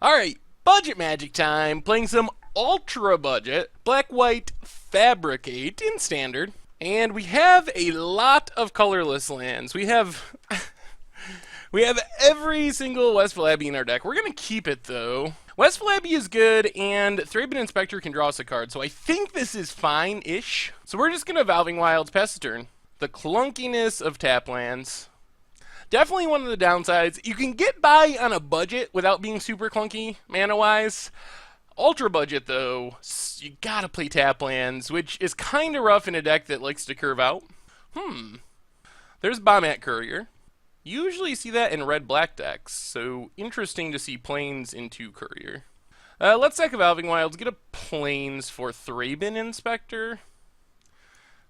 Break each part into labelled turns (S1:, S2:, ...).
S1: Alright, budget magic time. Playing some ultra budget, black white Fabricate in standard. And we have a lot of colorless lands. We have we have every single Westfall Abbey in our deck. We're gonna keep it though. Westfall Abbey is good, and Thraben Inspector can draw us a card, so I think this is fine-ish. So we're just gonna Valving Wilds pass the turn. The clunkiness of tap lands. Definitely one of the downsides. You can get by on a budget without being super clunky, mana-wise. Ultra budget, though, you gotta play tap lands, which is kinda rough in a deck that likes to curve out. There's Bombat Courier. Usually see that in red-black decks, so interesting to see planes into Courier. Let's sack a Valving Wilds, get a planes for Thraben Inspector.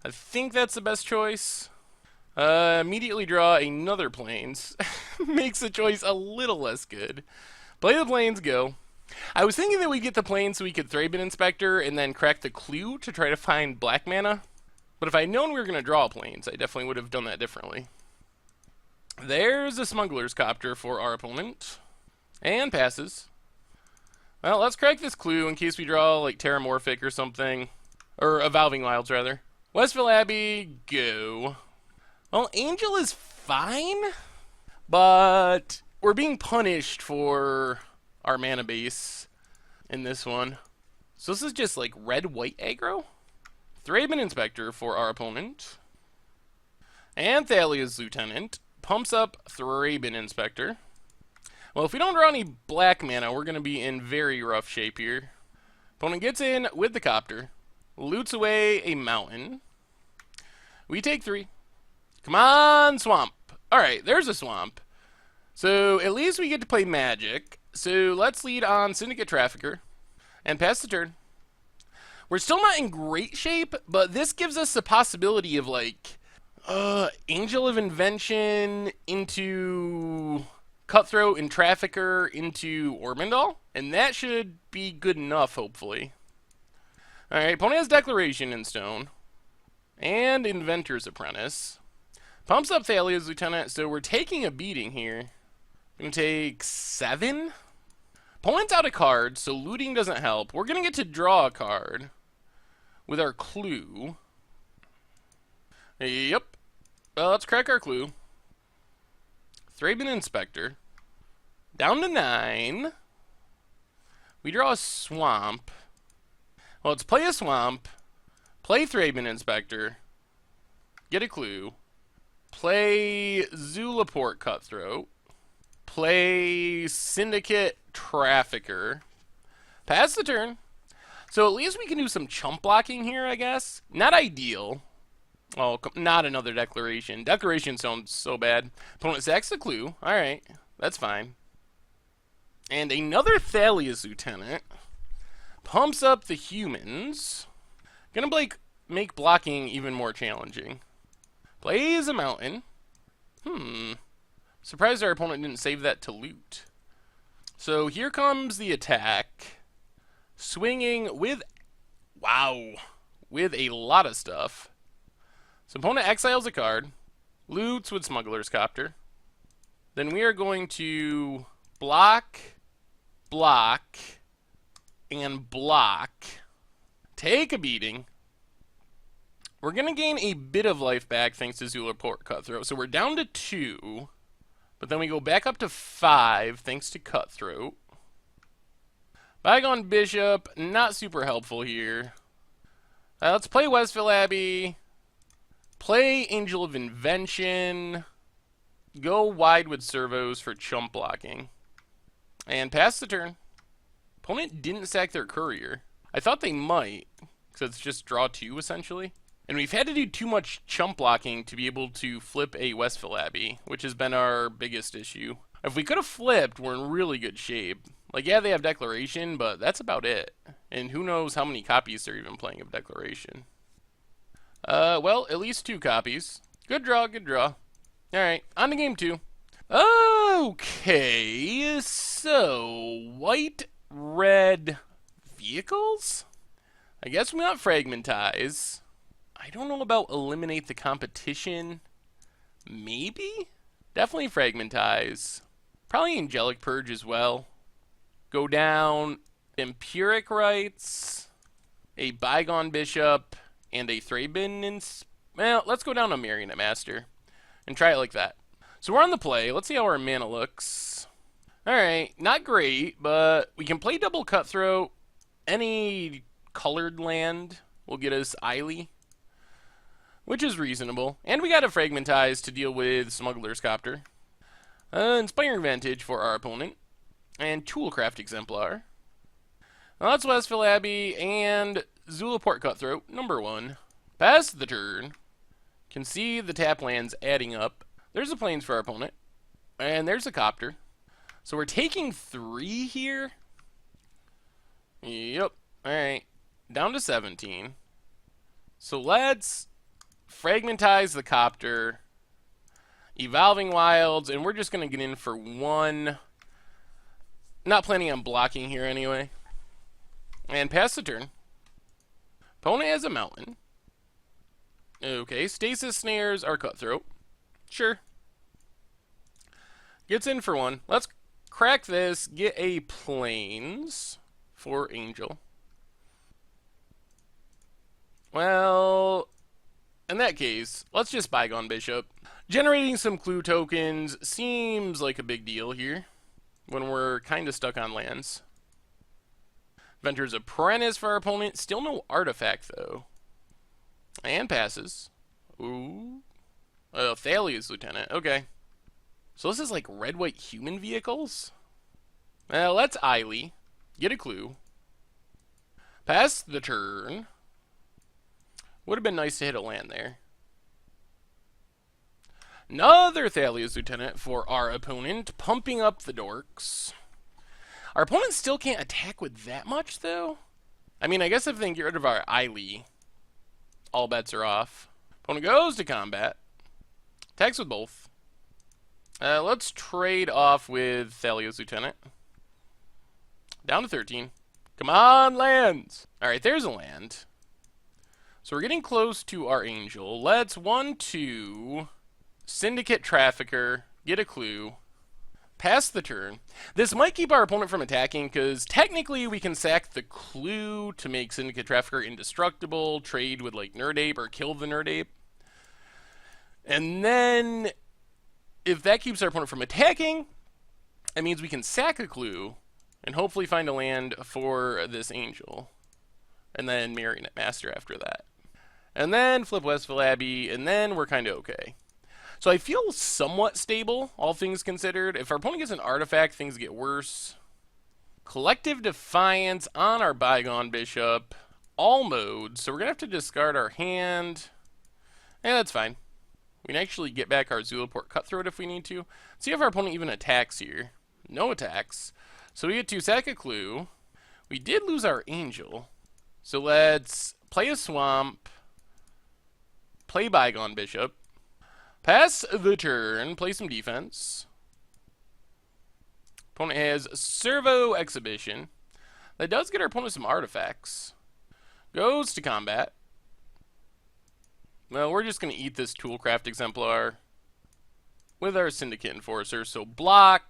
S1: I think that's the best choice. Immediately draw another planes. Makes the choice a little less good. Play the planes, go. I was thinking that we'd get the planes so we could Thraben Inspector and then crack the clue to try to find black mana. But if I'd known we were going to draw planes, I definitely would have done that differently. There's a Smuggler's Copter for our opponent. And passes. Well, let's crack this clue in case we draw, like, Terramorphic or something. Or a Valving Wilds, rather. Westfall Abbey, go. Well, Angel is fine, but we're being punished for our mana base in this one. So this is just like red-white aggro. Thraben Inspector for our opponent. And Thalia's Lieutenant pumps up Thraben Inspector. Well, if we don't draw any black mana, we're going to be in very rough shape here. Opponent gets in with the Copter, loots away a mountain. We take 3. Come on, Swamp. Alright, there's a Swamp. So, at least we get to play Magic. So, let's lead on Syndicate Trafficker. And pass the turn. We're still not in great shape, but this gives us the possibility of, like, Angel of Invention into Cutthroat and Trafficker into Ormondal. And that should be good enough, hopefully. Alright, opponent has Declaration in stone. And Inventor's Apprentice. Pumps up Thalia's Lieutenant, so we're taking a beating here. We're going to take 7. Opponent's out of cards, so looting doesn't help. We're going to get to draw a card with our clue. Yep. Well, let's crack our clue. Thraben Inspector. Down to 9. We draw a Swamp. Well, let's play a Swamp. Play Thraben Inspector. Get a clue. Play Zulaport Cutthroat. Play Syndicate Trafficker. Pass the turn. So at least we can do some chump blocking here, I guess. Not ideal. Oh, not another Declaration. Declaration sounds so bad. Opponent sacks the clue. Alright, that's fine. And another Thalia's Lieutenant. Pumps up the humans. Gonna make blocking even more challenging. Plays a mountain. Surprised our opponent didn't save that to loot. So here comes the attack. Swinging with, wow, with a lot of stuff. So opponent exiles a card. Loots with Smuggler's Copter. Then we are going to block, block, and block. Take a beating. We're going to gain a bit of life back thanks to Zulaport Cutthroat. So we're down to 2. But then we go back up to 5 thanks to Cutthroat. Bygone Bishop, not super helpful here. Let's play Westfall Abbey. Play Angel of Invention. Go wide with servos for chump blocking. And pass the turn. Opponent didn't sack their Courier. I thought they might, because it's just draw 2 essentially. And we've had to do too much chump blocking to be able to flip a Westfall Abbey, which has been our biggest issue. If we could have flipped, we're in really good shape. Like, yeah, they have Declaration, but that's about it. And who knows how many copies they're even playing of Declaration. Well, at least 2 copies. Good draw, good draw. Alright, on to game 2. Okay, so white, red vehicles? I guess we want Fragmentize. I don't know about eliminate the competition. Maybe? Definitely Fragmentize. Probably Angelic Purge as well. Go down Empiric Rights, a Bygone Bishop, and a Thraben. Well, let's go down to Marionette Master and try it like that. So we're on the play. Let's see how our mana looks. Alright, not great, but we can play double Cutthroat. Any colored land will get us Eily, which is reasonable. And we got a Fragmentize to deal with Smuggler's Copter. Inspiring Vantage for our opponent. And Toolcraft Exemplar. Now that's Westville Abbey and Zulaport Cutthroat, number 1. Pass the turn. Can see the tap lands adding up. There's the plains for our opponent. And there's a Copter. So we're taking 3 here. Yep. Alright. Down to 17. So let's Fragmentize the Copter. Evolving Wilds. And we're just going to get in for 1. Not planning on blocking here anyway. And pass the turn. Opponent has a mountain. Okay, Stasis Snares are Cutthroat. Sure. Gets in for 1. Let's crack this, get a Plains for Angel. Well, in that case, let's just Bygone Bishop. Generating some clue tokens seems like a big deal here when we're kind of stuck on lands. Venture's Apprentice for our opponent. Still no artifact, though. And passes. Ooh. Oh, Thalia's Lieutenant. Okay. So this is like red-white human vehicles? Well, let's Eily. Get a clue. Pass the turn. Would have been nice to hit a land there. Another Thalia's Lieutenant for our opponent. Pumping up the dorks. Our opponent still can't attack with that much, though. I mean, I guess if they can get rid of our Eily, all bets are off. Opponent goes to combat. Attacks with both. Let's trade off with Thalia's Lieutenant. Down to 13. Come on, lands! Alright, there's a land. So we're getting close to our Angel. Let's 1-2. Syndicate Trafficker. Get a clue. Pass the turn. This might keep our opponent from attacking, because technically we can sack the clue to make Syndicate Trafficker indestructible, trade with like Nerd Ape, or kill the Nerd Ape. And then, if that keeps our opponent from attacking, it means we can sack a clue, and hopefully find a land for this Angel. And then Marionette Master after that. And then flip Westville Abbey, and then we're kind of okay. So I feel somewhat stable, all things considered. If our opponent gets an artifact, things get worse. Collective Defiance on our Bygone Bishop. All modes, so we're going to have to discard our hand. Yeah, that's fine. We can actually get back our Zulaport Cutthroat if we need to. See if our opponent even attacks here. No attacks. So we get to sack a clue. We did lose our Angel. So let's play a Swamp. Play Bygone Bishop. Pass the turn, play some defense. Opponent has Servo Exhibition. That does get our opponent some artifacts. Goes to combat. Well, we're just going to eat this Toolcraft Exemplar with our Syndicate Enforcer. So block,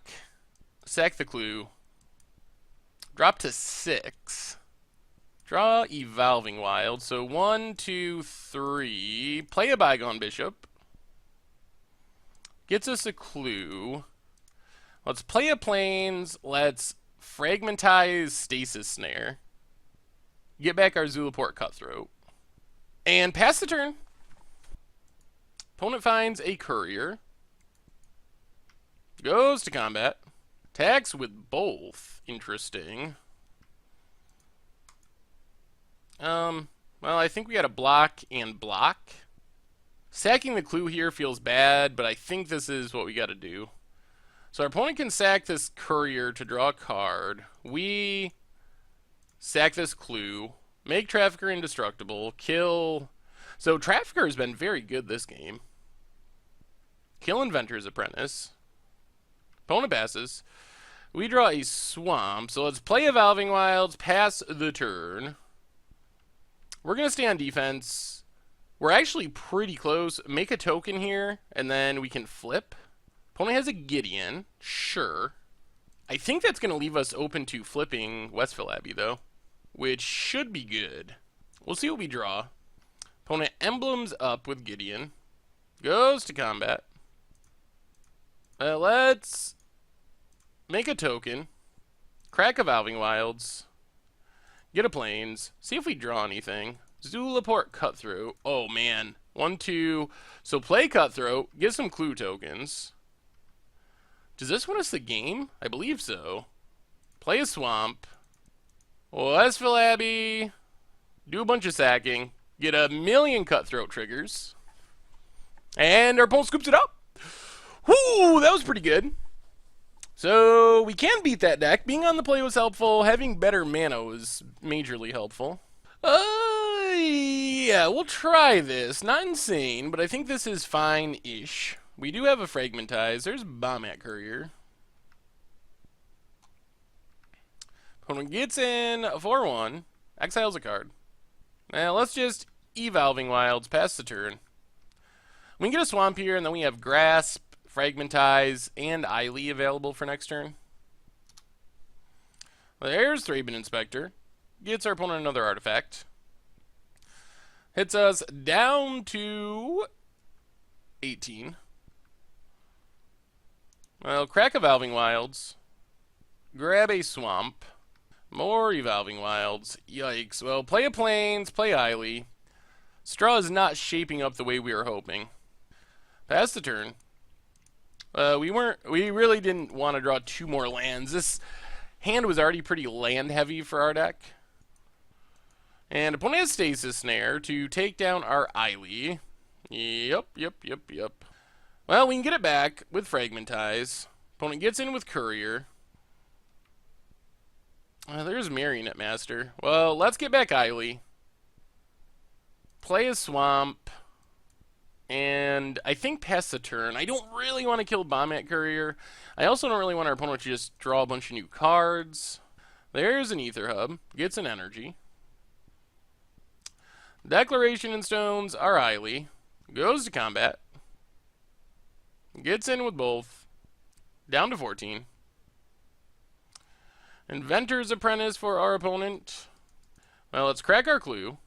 S1: sack the clue, drop to 6. Draw Evolving Wild. So 1, 2, 3. Play a Bygone Bishop. Gets us a clue. Let's play a Plains. Let's Fragmentize Stasis Snare. Get back our Zulaport Cutthroat. And pass the turn. Opponent finds a Courier. Goes to combat. Attacks with both. Interesting. Well, I think we got a block and block. Sacking the clue here feels bad, but I think this is what we got to do. So our opponent can sack this Courier to draw a card. We sack this clue, make Trafficker indestructible, kill. So Trafficker has been very good this game. Kill Inventor's Apprentice. Opponent passes. We draw a Swamp, so let's play Evolving Wilds, pass the turn. We're going to stay on defense. We're actually pretty close. Make a token here, and then we can flip. Opponent has a Gideon. Sure. I think that's going to leave us open to flipping Westville Abbey, though, which should be good. We'll see what we draw. Opponent emblems up with Gideon. Goes to combat. Let's make a token. Crack Evolving Wilds. Get a Plains. See if we draw anything. Zulaport Cutthroat. Oh, man. 1, 2. So play Cutthroat. Get some clue tokens. Does this win us the game? I believe so. Play a Swamp. Westville Abbey. Do a bunch of sacking. Get a million Cutthroat triggers. And our opponent scoops it up. Whoo! That was pretty good. So we can beat that deck. Being on the play was helpful. Having better mana was majorly helpful. Yeah, we'll try this. Not insane, but I think this is fine-ish. We do have a Fragmentize. There's Bombat Courier. Opponent gets in 4-1. Exiles a card. Now let's just Evolving Wilds past the turn. We can get a Swamp here, and then we have Grasp, Fragmentize, and Eily available for next turn. There's Thraben Inspector. Gets our opponent another artifact. Hits us down to 18. Well, crack Evolving Wilds. Grab a Swamp. More Evolving Wilds. Yikes. Well, play a Plains, play Eily. Straw is not shaping up the way we were hoping. Pass the turn. We really didn't want to draw 2 more lands. This hand was already pretty land heavy for our deck. And opponent has Stasis Snare to take down our Eily. Yep. Well, we can get it back with Fragmentize. Opponent gets in with Courier. There's Marionette Master. Well, let's get back Eily. Play a Swamp. And I think pass the turn. I don't really want to kill Bombat Courier. I also don't really want our opponent to just draw a bunch of new cards. There's an Ether Hub. Gets an energy. Declaration and Stones are Eily. Goes to combat. Gets in with both. Down to 14. Inventor's Apprentice for our opponent. Well, let's crack our clue.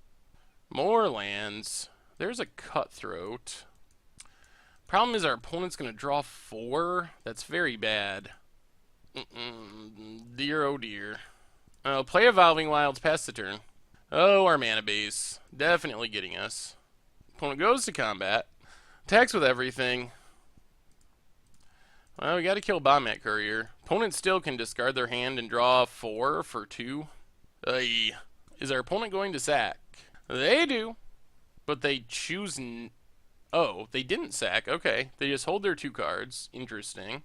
S1: More lands. There's a Cutthroat. Problem is our opponent's going to draw 4. That's very bad. Dear, oh dear. Play Evolving Wilds past the turn. Oh, our mana base. Definitely getting us. Opponent goes to combat. Attacks with everything. Well, we got to kill Bombat Courier. Opponent still can discard their hand and draw 4 for 2. Is our opponent going to sack? They do. But they choose... Oh, they didn't sack. Okay. They just hold their 2 cards. Interesting.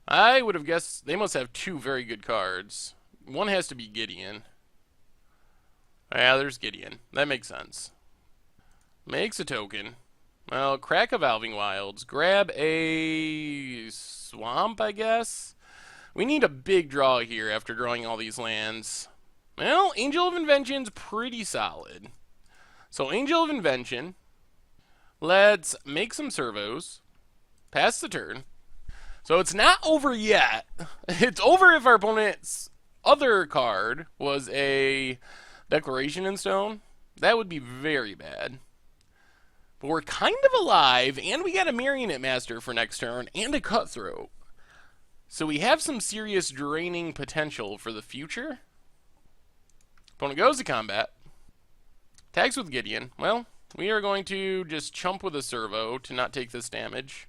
S1: I would have guessed they must have 2 very good cards. One has to be Gideon. Yeah, there's Gideon. That makes sense. Makes a token. Well, crack Evolving Wilds. Grab a Swamp, I guess? We need a big draw here after drawing all these lands. Well, Angel of Invention's pretty solid. So, Angel of Invention. Let's make some servos. Pass the turn. So, it's not over yet. It's over if our opponent's other card was a Declaration in Stone. That would be very bad. But we're kind of alive, and we got a Marionette Master for next turn, and a Cutthroat. So we have some serious draining potential for the future. Opponent goes to combat. Tags with Gideon. Well, we are going to just chump with a servo to not take this damage.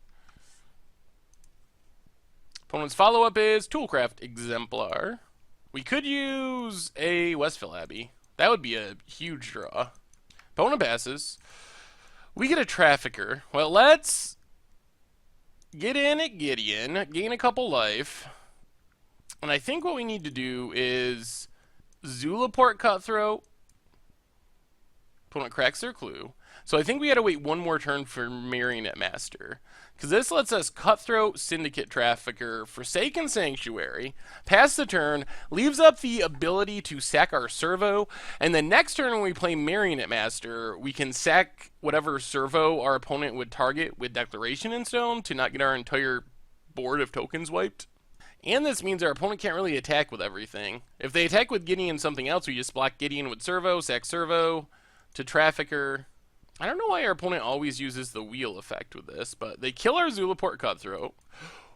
S1: Opponent's follow-up is Toolcraft Exemplar. We could use a Westville Abbey. That would be a huge draw. Opponent passes. We get a Trafficker. Well, let's get in at Gideon, gain a couple life. And I think what we need to do is Zulaport Cutthroat. Opponent cracks their clue. So I think we gotta wait one more turn for Marionette Master. Because this lets us Cutthroat, Syndicate Trafficker, Forsaken Sanctuary, pass the turn, leaves up the ability to sack our servo, and then next turn when we play Marionette Master, we can sack whatever servo our opponent would target with Declaration in Stone to not get our entire board of tokens wiped. And this means our opponent can't really attack with everything. If they attack with Gideon and something else, we just block Gideon with Servo, sack Servo to Trafficker. I don't know why our opponent always uses the wheel effect with this, but they kill our Zulaport Cutthroat.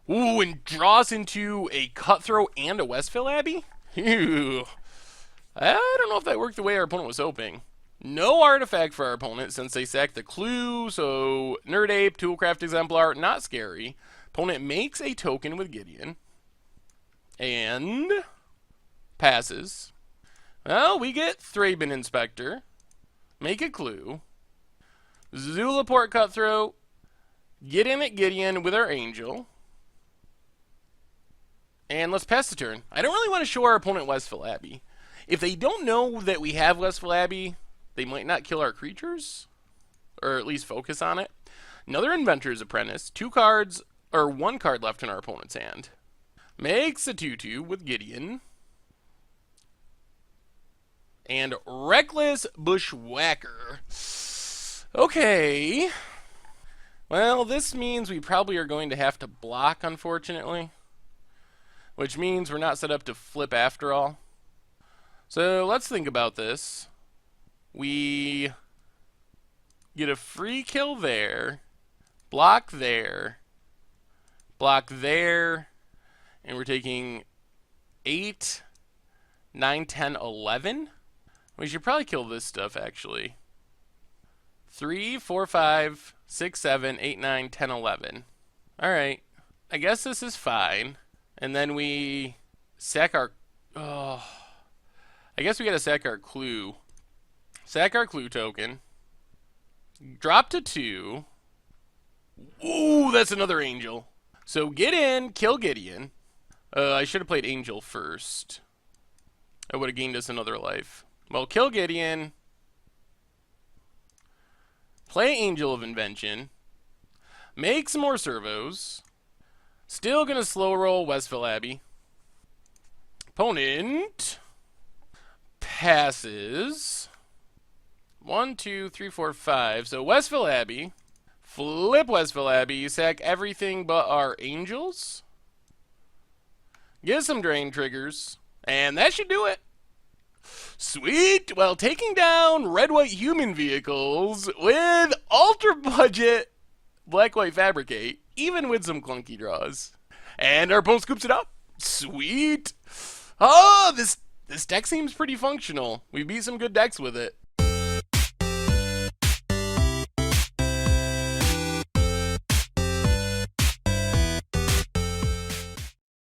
S1: Ooh, and draws into a Cutthroat and a Westville Abbey? Ew. I don't know if that worked the way our opponent was hoping. No artifact for our opponent since they sacked the Clue, so Nerd Ape, Toolcraft Exemplar, not scary. Opponent makes a token with Gideon. And passes. Well, we get Thraben Inspector. Make a Clue. Zulaport Cutthroat. Get in at Gideon with our Angel. And let's pass the turn. I don't really want to show our opponent Westville Abbey. If they don't know that we have Westville Abbey, they might not kill our creatures. Or at least focus on it. Another Inventor's Apprentice. 2 cards, or 1 card left in our opponent's hand. Makes a 2/2 with Gideon. And Reckless Bushwhacker. Okay. Well, this means we probably are going to have to block, unfortunately. Which means we're not set up to flip after all. So let's think about this. We get a free kill there. Block there. Block there. And we're taking 8, 9, 10, 11. We should probably kill this stuff, actually. 3, 4, 5, 6, 7, 8, 9, 10, 11. Alright. I guess this is fine. And then we sack our... Oh, I guess we gotta sack our Clue. Sack our Clue token. Drop to 2. Ooh, that's another Angel. So get in, kill Gideon. I should have played Angel first. I would have gained us another life. Well, kill Gideon. Play Angel of Invention. Make some more servos. Still gonna slow roll Westville Abbey. Opponent passes. 1, 2, 3, 4, 5. So Westville Abbey. Flip Westville Abbey. Sack everything but our Angels. Get some drain triggers. And that should do it. Sweet. Well, taking down red-white human vehicles with ultra-budget black-white Fabricate, even with some clunky draws. And our opponent scoops it up. Sweet. Oh, this deck seems pretty functional. We beat some good decks with it.